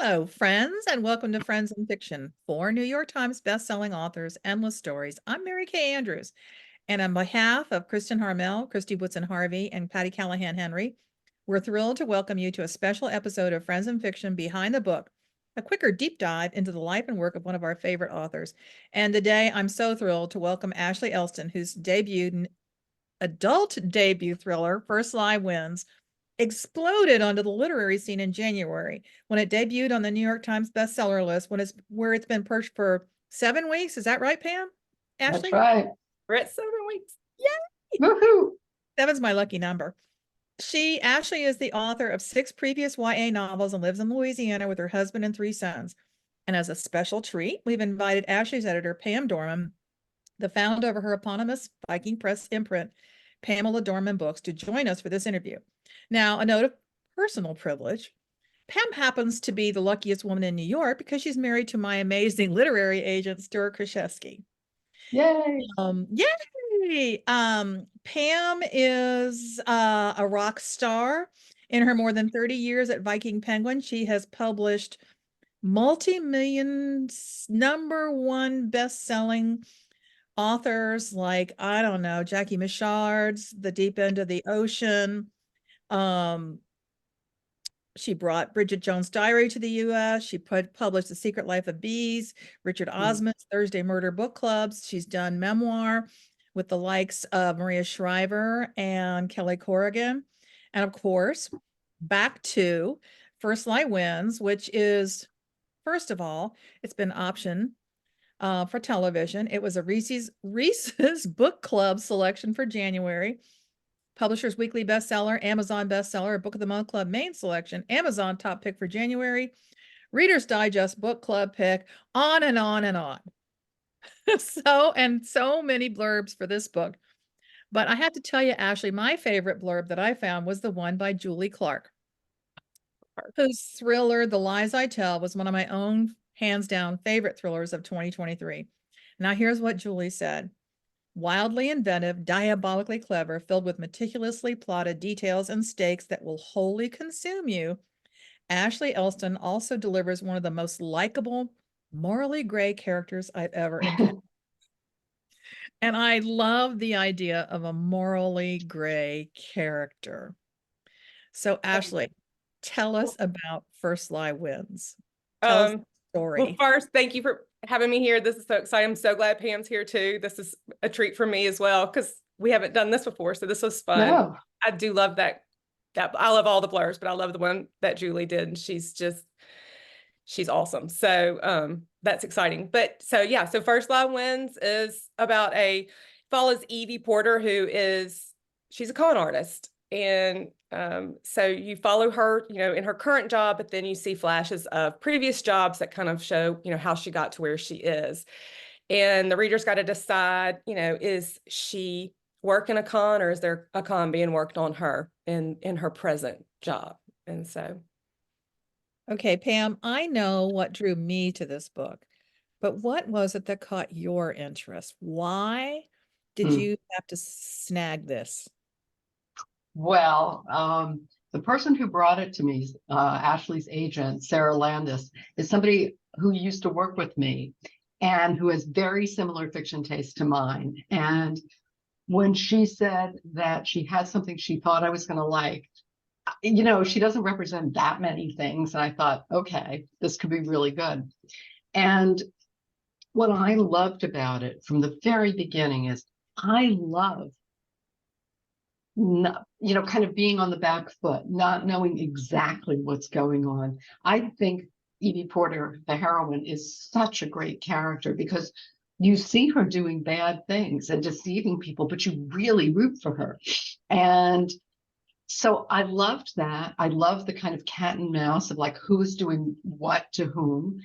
Hello, friends, and welcome to Friends in Fiction. For New York Times bestselling authors, endless stories. I'm Mary Kay Andrews, and on behalf of Kristin Harmel, Kristy, Woodson, Harvey, and Patti, Callahan, Henry, we're thrilled to welcome you to a special episode of Friends in Fiction Behind the Book, a quicker deep dive into the life and work of one of our favorite authors. And today, I'm so thrilled to welcome Ashley Elston, whose adult debut thriller, First Lie Wins, exploded onto the literary scene in January when it debuted on the New York Times bestseller list where it's been perched for 7 weeks. Is that right, Pam? That's Ashley? right. We're at 7 weeks. Yay! Woohoo! Seven's my lucky number. Ashley is the author of 6 previous YA novels and lives in Louisiana with her husband and 3 sons. And as a special treat, we've invited Ashley's editor, Pam Dorman, the founder of her eponymous Viking Press imprint, Pamela Dorman Books, to join us for this interview. Now, a note of personal privilege. Pam happens to be the luckiest woman in New York because she's married to my amazing literary agent, Stuart Kraszewski. Yay! Yay! Pam is a rock star. In her more than 30 years at Viking Penguin, she has published multi-million #1 best-selling authors like, I don't know, Jackie Michaud's The Deep End of the Ocean. She brought Bridget Jones' Diary to the U.S. She published The Secret Life of Bees, Richard Osman's Thursday Murder Book Clubs. She's done memoir with the likes of Maria Shriver and Kelly Corrigan. And of course, back to First Lie Wins, which is, first of all, it's been optioned for television. It was a Reese's Book Club selection for January. Publisher's Weekly bestseller, Amazon bestseller, Book of the Month Club main selection, Amazon top pick for January, Reader's Digest book club pick, on and on and on. So many blurbs for this book. But I have to tell you, Ashley, my favorite blurb that I found was the one by Julie Clark, whose thriller, The Lies I Tell, was one of my own hands down favorite thrillers of 2023. Now, here's what Julie said. Wildly inventive, diabolically clever, filled with meticulously plotted details and stakes that will wholly consume you, Ashley Elston also delivers one of the most likable, morally gray characters I've ever encountered. And I love the idea of a morally gray character. So, Ashley, tell us about First Lie Wins. Tell us the story. Well, first, thank you for having me here. This is so exciting. I'm so glad Pam's here too. This is a treat for me as well because we haven't done this before. So this was fun. No. I do love that. I love all the blurbs, but I love the one that Julie did. And she's awesome. So that's exciting. But so yeah, so First Lie Wins is about follows Evie Porter, she's a con artist. And so you follow her, in her current job, but then you see flashes of previous jobs that kind of show, how she got to where she is. And the reader's got to decide, is she working a con or is there a con being worked on her in her present job? And so. Okay, Pam, I know what drew me to this book, but what was it that caught your interest? Why did you have to snag this? Well, the person who brought it to me, Ashley's agent, Sarah Landis, is somebody who used to work with me and who has very similar fiction taste to mine. And when she said that she had something she thought I was going to like, she doesn't represent that many things. And I thought, okay, this could be really good. And what I loved about it from the very beginning is I love kind of being on the back foot, not knowing exactly what's going on. I think Evie Porter, the heroine, is such a great character because you see her doing bad things and deceiving people, but you really root for her. And so I loved that. I love the kind of cat and mouse of like who's doing what to whom.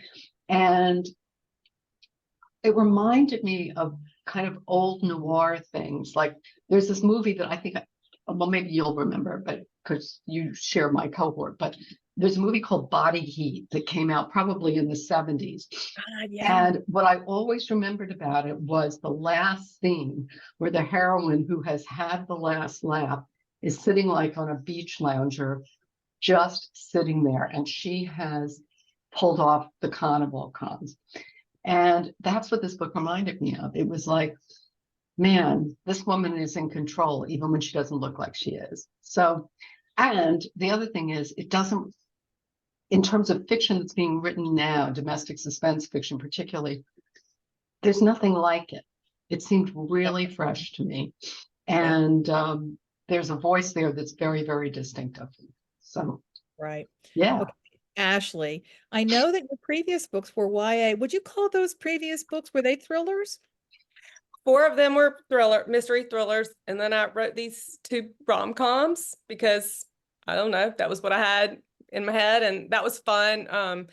And it reminded me of kind of old noir things. Like there's this movie that I think, well, maybe you'll remember, but because you share my cohort, but there's a movie called Body Heat that came out probably in the 70s. Yeah. And what I always remembered about it was the last scene where the heroine who has had the last lap is sitting like on a beach lounger, just sitting there. And she has pulled off the con of all cons. And that's what this book reminded me of. It was like, man, this woman is in control, even when she doesn't look like she is. So, and the other thing is, it doesn't, in terms of fiction that's being written now, domestic suspense fiction particularly, there's nothing like it. It seemed really fresh to me. And there's a voice there that's very, very distinctive. So, Right. yeah. Okay. Ashley, I know that your previous books were YA. Would you call those previous books, were they thrillers? 4 of them were mystery thrillers. And then I wrote these 2 rom-coms because I don't know, that was what I had in my head, and that was fun.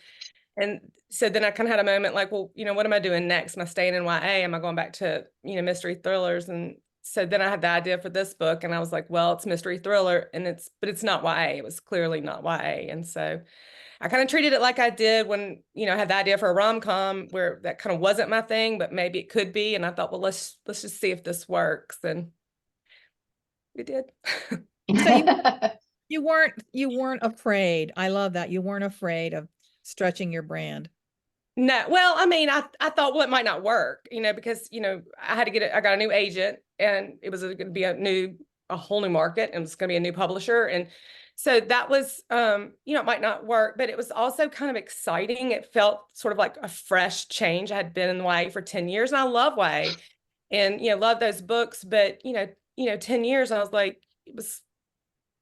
And so then I kind of had a moment like, well, what am I doing next? Am I staying in YA? Am I going back to, mystery thrillers? And so then I had the idea for this book, and I was like, well, it's mystery thriller, but it's not YA. It was clearly not YA. And so I kind of treated it like I did when, I had the idea for a rom-com where that kind of wasn't my thing, but maybe it could be. And I thought, well, let's just see if this works. And we did. So you weren't afraid. I love that. You weren't afraid of stretching your brand. No, well, I mean, I thought, well, it might not work, because, I had to I got a new agent, and it was going to be a whole new market, and it's going to be a new publisher. And so that was, it might not work, but it was also kind of exciting. It felt sort of like a fresh change. I had been in YA for 10 years, and I love YA and, love those books. But, 10 years, I was like,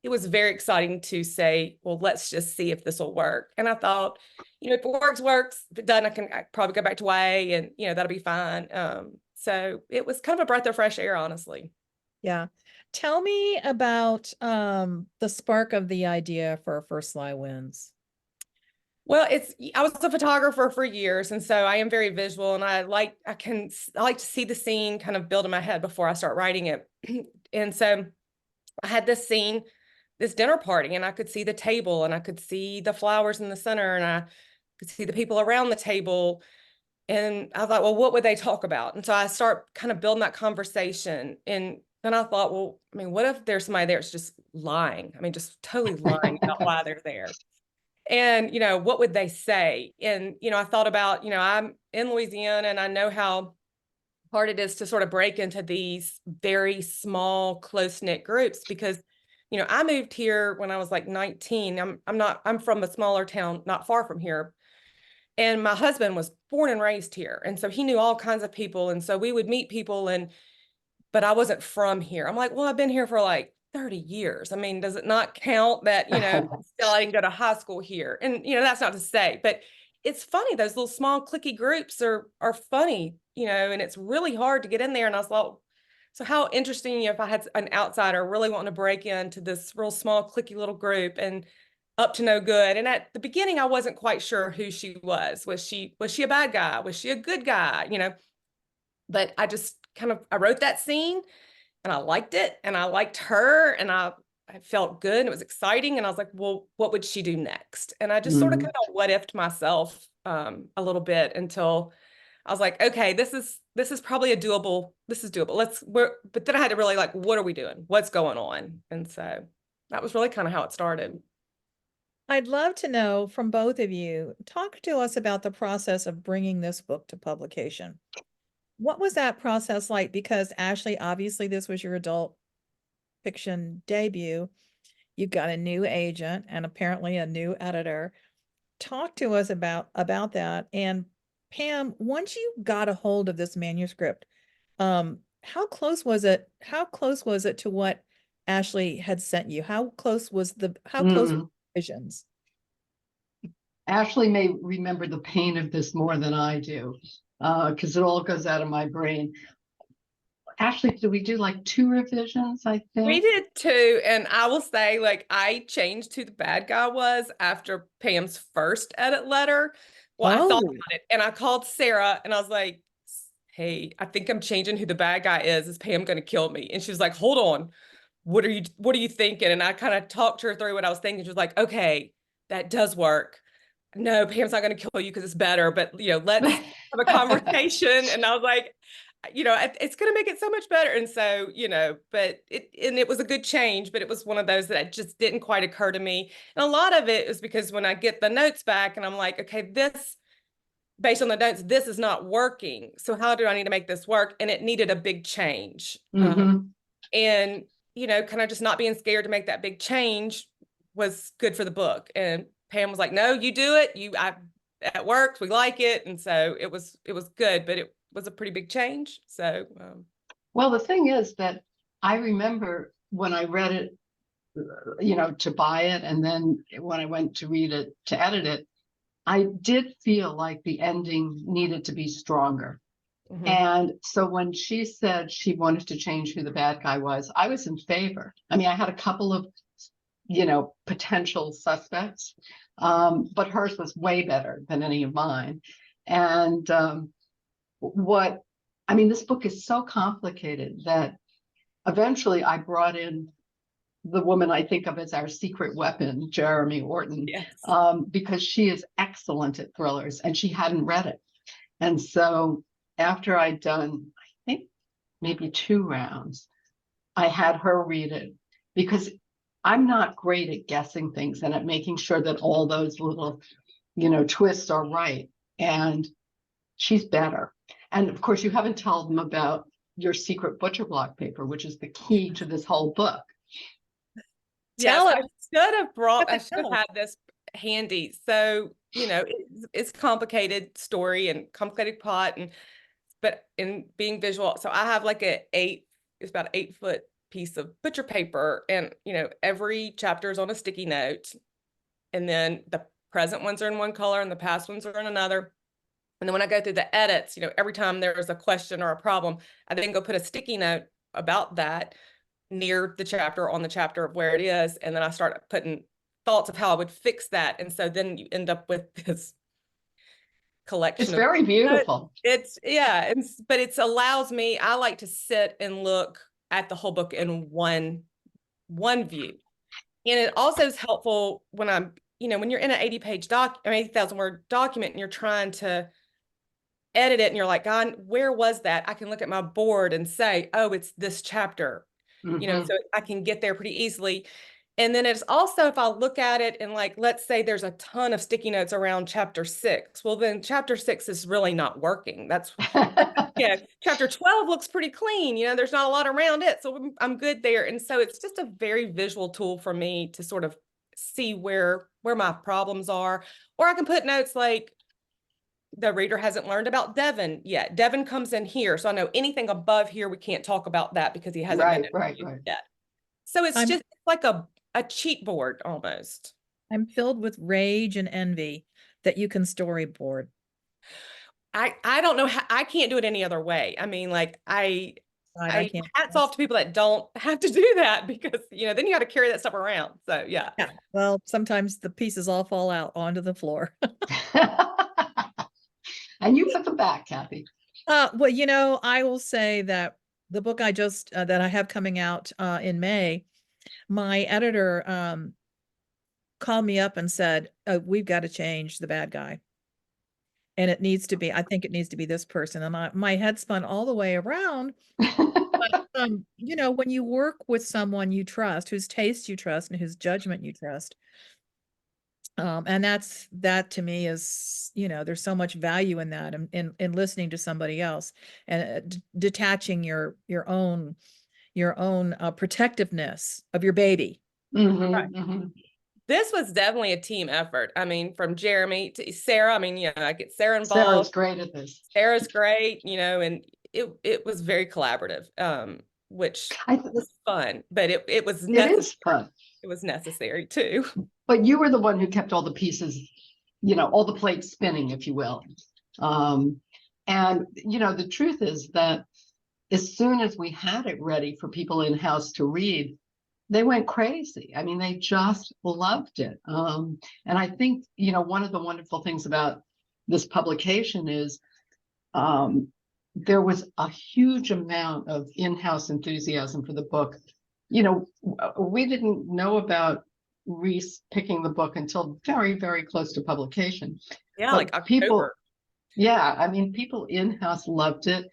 it was very exciting to say, well, let's just see if this will work. And I thought, if it works. If it doesn't, I probably go back to YA, and, that'll be fine. So it was kind of a breath of fresh air, honestly. Yeah. Tell me about the spark of the idea for First Sly Wins. Well, I was a photographer for years, and so I am very visual, and I like to see the scene kind of build in my head before I start writing it. And so I had this scene, this dinner party, and I could see the table, and I could see the flowers in the center, and I could see the people around the table. And I thought, well, what would they talk about? And so I start kind of building that conversation. And then I thought, well, I mean, what if there's somebody there that's just lying? I mean, just totally lying about why they're there. And, what would they say? And, I thought about, I'm in Louisiana, and I know how hard it is to sort of break into these very small, close-knit groups because, I moved here when I was like 19. I'm from a smaller town not far from here. And my husband was born and raised here. And so he knew all kinds of people. And so we would meet people, but I wasn't from here. I'm like, well, I've been here for like 30 years. I mean, does it not count that, still I didn't go to high school here? And, that's not to say, but it's funny. Those little small cliquey groups are funny, and it's really hard to get in there. And I was like, so how interesting if I had an outsider really wanting to break into this real small cliquey little group and up to no good. And at the beginning, I wasn't quite sure who she was. Was she a bad guy? Was she a good guy? But I just I wrote that scene, and I liked it, and I liked her, and I felt good, and it was exciting. And I was like, well, what would she do next? And I just sort of kind of what ifed myself a little bit until I was like, okay, this is probably doable. But then I had to really like, what are we doing? What's going on? And so that was really kind of how it started. I'd love to know from both of you, talk to us about the process of bringing this book to publication. What was that process like? Because Ashley, obviously this was your adult fiction debut. You got a new agent and apparently a new editor. Talk to us about that. And Pam, once you got a hold of this manuscript, how close was it? How close was it to what Ashley had sent you? How close were visions? Ashley may remember the pain of this more than I do, because it all goes out of my brain. Ashley, did we do like 2 revisions, I think? We did 2, and I will say, like, I changed who the bad guy was after Pam's first edit letter. Well, I thought about it, and I called Sarah, and I was like, hey, I think I'm changing who the bad guy is. Is Pam going to kill me? And she was like, hold on. What are you thinking? And I kind of talked her through what I was thinking. She was like, okay, that does work. No, Pam's not going to kill you because it's better, but let's have a conversation. And I was like, it's going to make it so much better. And so, but it was a good change, but it was one of those that just didn't quite occur to me. And a lot of it is because when I get the notes back and I'm like, okay, based on the notes, this is not working. So how do I need to make this work? And it needed a big change. And, kind of just not being scared to make that big change was good for the book. And Pam was like, no, you do it. That works. We like it. And so it was good, but it was a pretty big change. So, well, the thing is that I remember when I read it, to buy it, and then when I went to read it, to edit it, I did feel like the ending needed to be stronger. And so when she said she wanted to change who the bad guy was, I was in favor. I mean, I had a couple of, potential suspects, but hers was way better than any of mine. And this book is so complicated that eventually I brought in the woman I think of as our secret weapon, Jeremy Orton, yes. Because she is excellent at thrillers and she hadn't read it. And so after I'd done, I think maybe 2 rounds, I had her read it, because I'm not great at guessing things and at making sure that all those little, twists are right. And she's better. And of course, you haven't told them about your secret butcher block paper, which is the key to this whole book. Yes, I should have had this handy. So, it's a complicated story and complicated plot, but in being visual. So I have like it's about 8-foot piece of butcher paper, and, every chapter is on a sticky note. And then the present ones are in one color and the past ones are in another. And then when I go through the edits, every time there's a question or a problem, I then go put a sticky note about that near the chapter, on the chapter of where it is. And then I start putting thoughts of how I would fix that. And so then you end up with this collection. It's very beautiful. But it allows me, I like to sit and look at the whole book in one view. And it also is helpful when I'm, when you're in an 80-page 80,000 word document and you're trying to edit it and you're like, God, where was that? I can look at my board and say, oh, it's this chapter. So I can get there pretty easily. And then it's also, if I look at it and let's say there's a ton of sticky notes around chapter 6. Well, then chapter 6 is really not working. That's, chapter 12 looks pretty clean. There's not a lot around it. So I'm good there. And so it's just a very visual tool for me to sort of see where my problems are. Or I can put notes like, the reader hasn't learned about Devin yet. Devin comes in here. So I know anything above here, we can't talk about that because he hasn't been introduced yet. So it's just like a cheat board almost. I'm filled with rage and envy that you can storyboard. I don't know how, I can't do it any other way. I mean, I can't. Hats off to people that don't have to do that, because, then you got to carry that stuff around. So yeah. Well, sometimes the pieces all fall out onto the floor. And you put them back, Kathy. Well, I will say that the book I just that I have coming out in May, my editor called me up and said, we've got to change the bad guy. And it needs to be, I think it needs to be this person. And my head spun all the way around. But, when you work with someone you trust, whose taste you trust and whose judgment you trust, and that to me is, there's so much value in that, in listening to somebody else and detaching your own protectiveness of your baby. This was definitely a team effort. I mean, from Jeremy to Sarah. I mean, I get Sarah involved. Sarah's great at this. Sarah's great, and it was very collaborative, which was fun, but it was necessary. It is fun. It was necessary too. But you were the one who kept all the pieces, all the plates spinning, if you will. And, the truth is that as soon as we had it ready for people in-house to read, they went crazy. I mean, they just loved it. And I think, one of the wonderful things about this publication is there was a huge amount of in-house enthusiasm for the book. We didn't know about Reese picking the book until very, very close to publication. Yeah, but like October. People in-house loved it.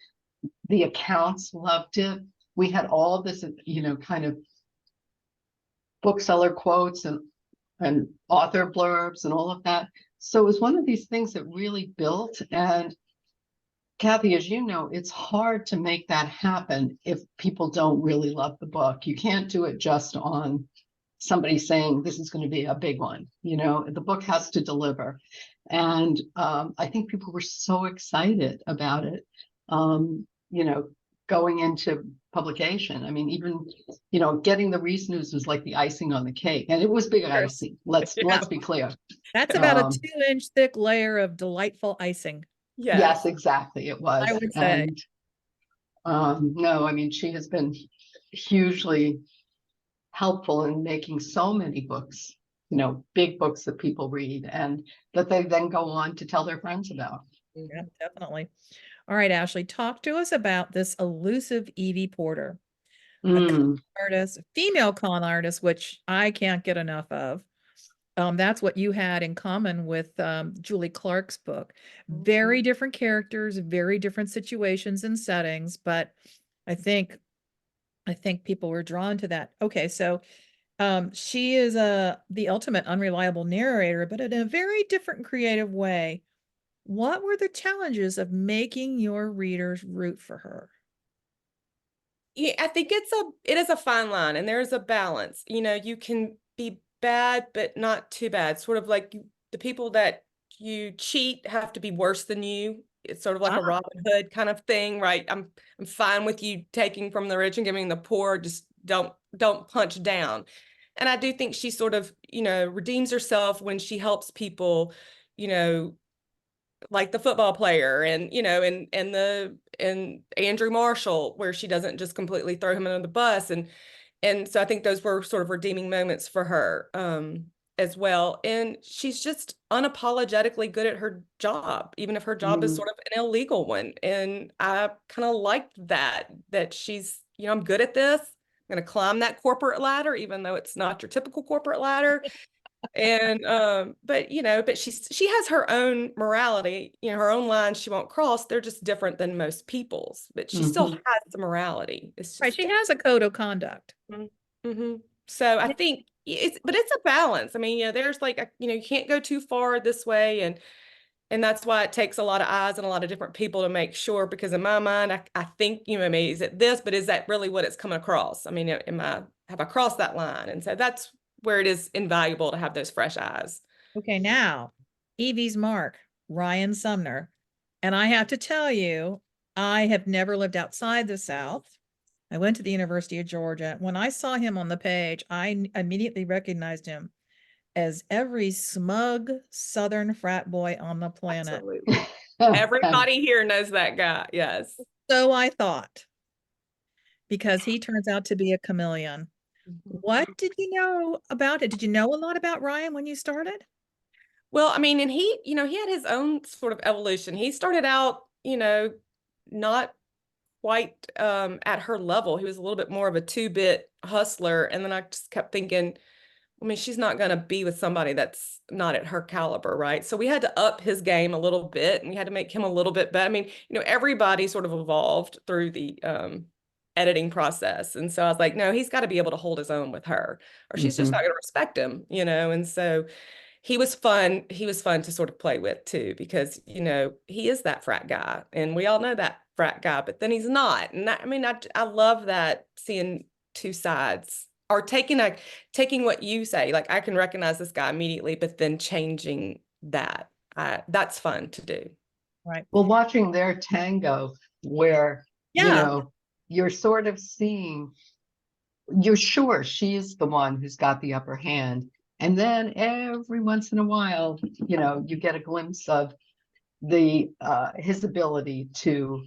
The accounts loved it. We had all this, kind of bookseller quotes and author blurbs and all of that. So it was one of these things that really built. And Kathy, as you know, it's hard to make that happen if people don't really love the book. You can't do it just on somebody saying this is going to be a big one. The book has to deliver. And I think people were so excited about it, going into publication. I mean, even, getting the Reese News was like the icing on the cake, and it was big Sure. icing. Let's be clear. That's about a Um, 2-inch thick layer of delightful icing, Yes, exactly. It was. I would say. And no, I mean, she has been hugely helpful in making so many books, big books that people read and that they then go on to tell their friends about. Yeah, definitely. All right, Ashley, talk to us about this elusive Evie Porter, a con Mm, artist, female con artist, which I can't get enough of. That's what you had in common with Julie Clark's book. Very different characters, very different situations and settings, but I think people were drawn to that. Okay, so she is the ultimate unreliable narrator, but in a very different creative way. What were the challenges of making your readers root for her? Yeah, I think it is a fine line, and there's a balance. You can be bad, but not too bad. Sort of like the people that you cheat have to be worse than you. It's sort of like a Ah, Robin Hood kind of thing, right? I'm fine with you taking from the rich and giving the poor. Just don't punch down. And I do think she sort of, redeems herself when she helps people, you know, like the football player and and Andrew Marshall, where she doesn't just completely throw him under the bus. And so I think those were sort of redeeming moments for her as well. And she's just unapologetically good at her job, even if her job is mm, sort of an illegal one. And I kind of liked that she's, I'm good at this. I'm going to climb that corporate ladder, even though it's not your typical corporate ladder. And but she has her own morality, her own lines she won't cross. They're just different than most people's, but she still mhm, has the morality. It's right. just She has a code of conduct. different. So I think it's a balance. I mean, there's like you can't go too far this way, and that's why it takes a lot of eyes and a lot of different people to make sure, because in my mind, I think, maybe is it this, but is that really what it's coming across? I mean, have I crossed that line? And so that's where it is invaluable to have those fresh eyes. Okay, now Evie's Mark, Ryan Sumner. And I have to tell you, I have never lived outside the South. I went to the University of Georgia. When I saw him on the page, I immediately recognized him as every smug Southern frat boy on the planet. Absolutely. Everybody here knows that guy. Yes. So I thought, because he turns out to be a chameleon. What did you know about it? Did you know a lot about Ryan when you started? Well, I mean, and he had his own sort of evolution. He started out, not quite at her level. He was a little bit more of a two-bit hustler. And then I just kept thinking, I mean, she's not going to be with somebody that's not at her caliber, right? So we had to up his game a little bit, and we had to make him a little bit better. I mean, everybody sort of evolved through the editing process. And so I was like, no, he's got to be able to hold his own with her, or she's just mhm, not going to respect him, And so he was fun. He was fun to sort of play with too, because, he is that frat guy, and we all know that frat guy, but then he's not. And I mean, I love that, seeing two sides, or taking what you say, like I can recognize this guy immediately, but then changing that. That's fun to do. Right. Well, watching their tango where, Yeah. you're sort of seeing, you're sure she's the one who's got the upper hand. And then every once in a while, you get a glimpse of the his ability to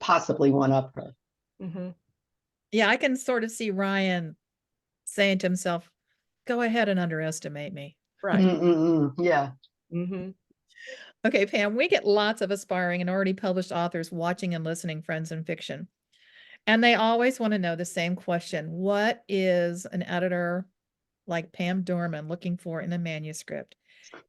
possibly one up her. Mm-hmm. Yeah, I can sort of see Ryan saying to himself, go ahead and underestimate me. Right. Yeah. Mm-hmm. Okay, Pam, we get lots of aspiring and already published authors watching and listening friends in fiction. And they always want to know the same question. What is an editor like Pam Dorman looking for in a manuscript?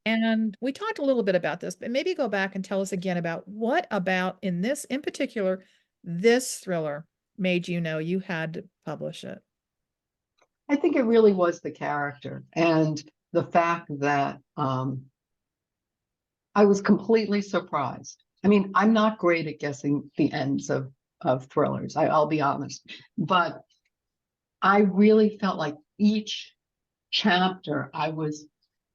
And we talked a little bit about this, but maybe go back and tell us again about what about in this in particular this thriller made you know you had to publish it? I think it really was the character and the fact that I was completely surprised. I mean, I'm not great at guessing the ends of thrillers, I'll be honest, but I really felt like each chapter I was,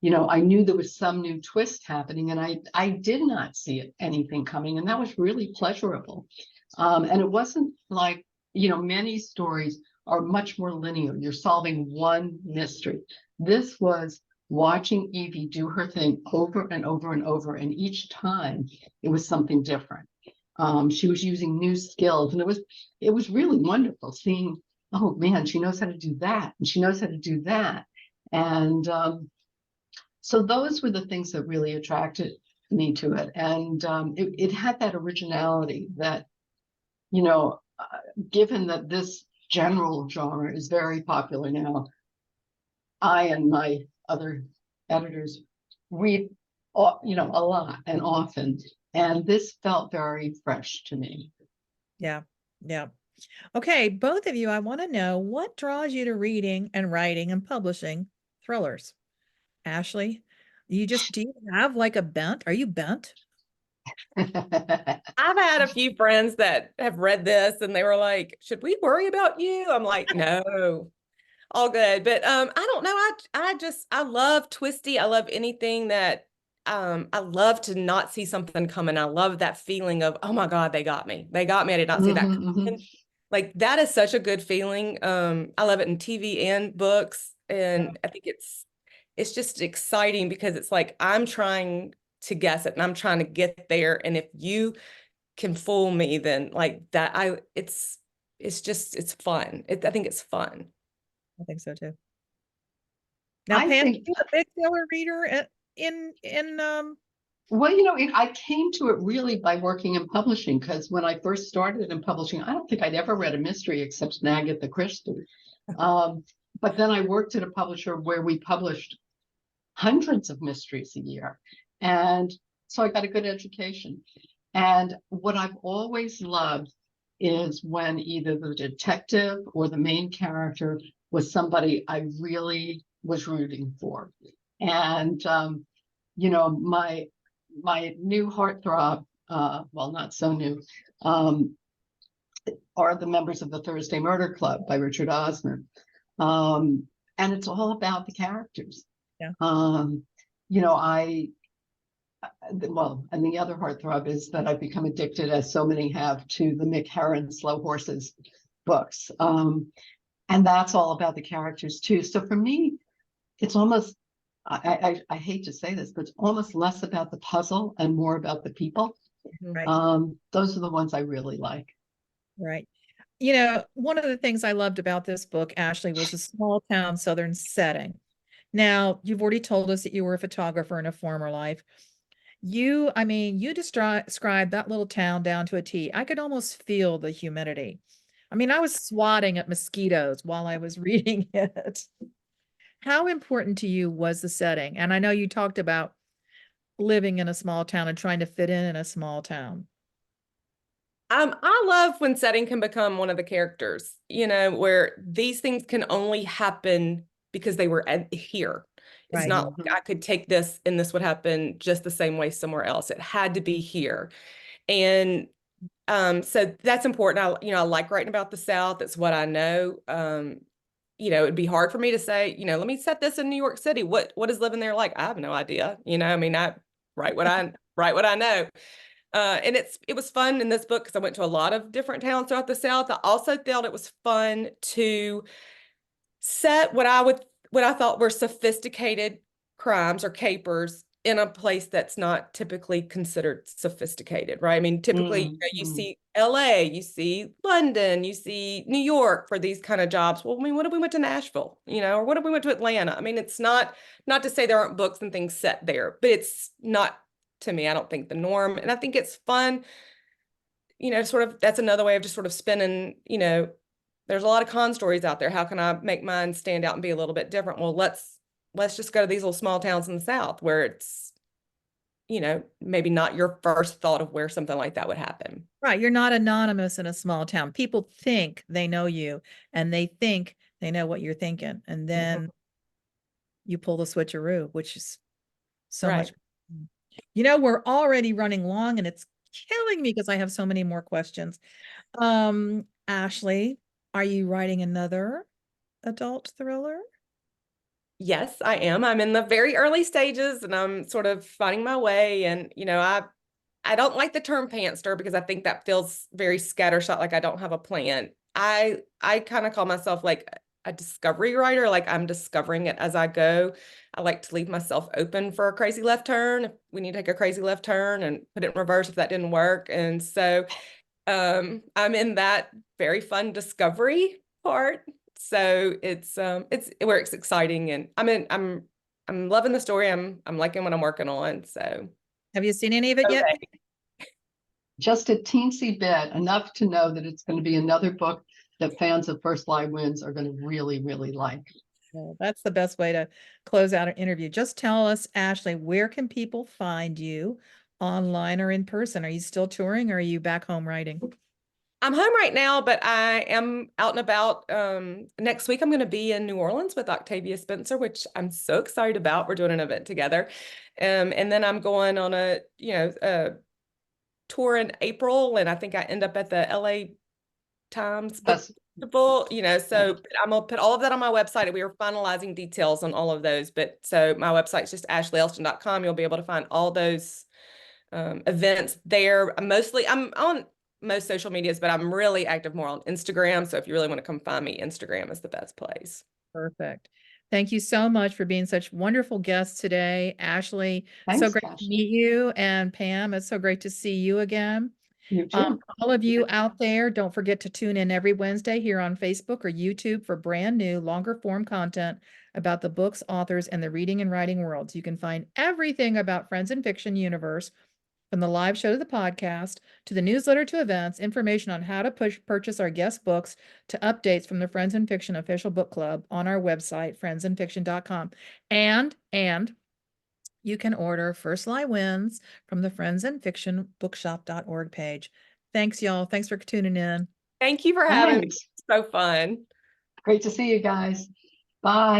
I knew there was some new twist happening, and I did not see anything coming, and that was really pleasurable. And it wasn't like, many stories are much more linear. You're solving one mystery. This was watching Evie do her thing over and over and over, and each time it was something different. She was using new skills, and it was really wonderful seeing, oh man, she knows how to do that, and she knows how to do that. And so those were the things that really attracted me to it. And it had that originality that, given that this general genre is very popular now, I and my other editors read, a lot and often, and this felt very fresh to me. Yeah. Yeah. Okay, both of you, I want to know what draws you to reading and writing and publishing thrillers. Ashley, do you have like a bent? Are you bent? I've had a few friends that have read this and they were like, should we worry about you? I'm like, no, all good. But I don't know. I love twisty. I love anything that I love to not see something coming. I love that feeling of, oh my God, they got me. They got me. I did not see that coming. Like that is such a good feeling. I love it in TV and books. And I think it's just exciting because it's like I'm trying to guess it and I'm trying to get there. And if you can fool me, then like that, it's fun. I think it's fun. I think so too. Now, I Pam, are think, you a big thriller reader in well, I came to it really by working in publishing, because when I first started in publishing, I don't think I'd ever read a mystery except Agatha Christie. But then I worked at a publisher where we published hundreds of mysteries a year. And so I got a good education. And what I've always loved is when either the detective or the main character was somebody I really was rooting for. And, my new heartthrob, well, not so new, are the members of the Thursday Murder Club by Richard Osman. And it's all about the characters. Yeah. Well, and the other heartthrob is that I've become addicted, as so many have, to the Mick Herron Slow Horses books. And that's all about the characters too. So for me, it's almost, I hate to say this, but it's almost less about the puzzle and more about the people. Right. Those are the ones I really like. Right. One of the things I loved about this book, Ashley, was the small town Southern setting. Now, you've already told us that you were a photographer in a former life. You described that little town down to a T. I could almost feel the humidity. I was swatting at mosquitoes while I was reading it. How important to you was the setting? And I know you talked about living in a small town and trying to fit in a small town. I love when setting can become one of the characters, where these things can only happen because they were here. It's Right. not like I could take this and this would happen just the same way somewhere else. It had to be here. And so that's important. I like writing about the South. It's what I know. It'd be hard for me to say, let me set this in New York City. What is living there like? I have no idea. I write what I know. And it was fun in this book because I went to a lot of different towns throughout the South. I also felt it was fun to set what I thought were sophisticated crimes or capers in a place that's not typically considered sophisticated, right? Typically you see LA, you see London, you see New York for these kind of jobs. Well, what if we went to Nashville, or what if we went to Atlanta? It's not to say there aren't books and things set there, but it's not, to me, I don't think, the norm. And I think it's fun, sort of, that's another way of just sort of spinning, there's a lot of con stories out there. How can I make mine stand out and be a little bit different? Well, let's just go to these little small towns in the South where it's, maybe not your first thought of where something like that would happen. Right. You're not anonymous in a small town. People think they know you and they think they know what you're thinking. And then you pull the switcheroo, which is so much. We're already running long and it's killing me because I have so many more questions. Ashley, are you writing another adult thriller? Yes, I am. I'm in the very early stages and I'm sort of finding my way. And, I don't like the term pantser because I think that feels very scattershot, like I don't have a plan. I kind of call myself like a discovery writer, like I'm discovering it as I go. I like to leave myself open for a crazy left turn. If we need to take a crazy left turn and put it in reverse if that didn't work. And so I'm in that very fun discovery part. So it's where it's exciting and I'm loving the story. I'm liking what I'm working on. So Have you seen any of it yet? Just a teensy bit, enough to know that it's going to be another book that fans of First Lie Wins are going to really, really like. Well, that's the best way to close out an interview. Just tell us, Ashley, where can people find you online or in person? Are you still touring or are you back home writing? I'm home right now, but I am out and about. Next week, I'm going to be in New Orleans with Octavia Spencer, which I'm so excited about. We're doing an event together. And then I'm going on a tour in April, and I think I end up at the LA Times Book Festival, so I'm gonna put all of that on my website, and we are finalizing details on all of those. But so my website's just ashleyelston.com. You'll be able to find all those events there. I'm on most social medias, but I'm really active more on Instagram. So if you really want to come find me, Instagram is the best place. Perfect. Thank you so much for being such wonderful guests today, Ashley. Thanks, so great Ashley. to meet you, and Pam, it's so great to see you again. You too. All of you out there, don't forget to tune in every Wednesday here on Facebook or YouTube for brand new, longer form content about the books, authors, and the reading and writing worlds. You can find everything about Friends in Fiction universe, from the live show to the podcast, to the newsletter to events, information on how to purchase our guest books, to updates from the Friends in Fiction official book club on our website, friendsinfiction.com. And you can order First Lie Wins from the Friends in Fiction bookshop.org page. Thanks, y'all. Thanks for tuning in. Thank you for having me. It's so fun. Great to see you guys. Bye.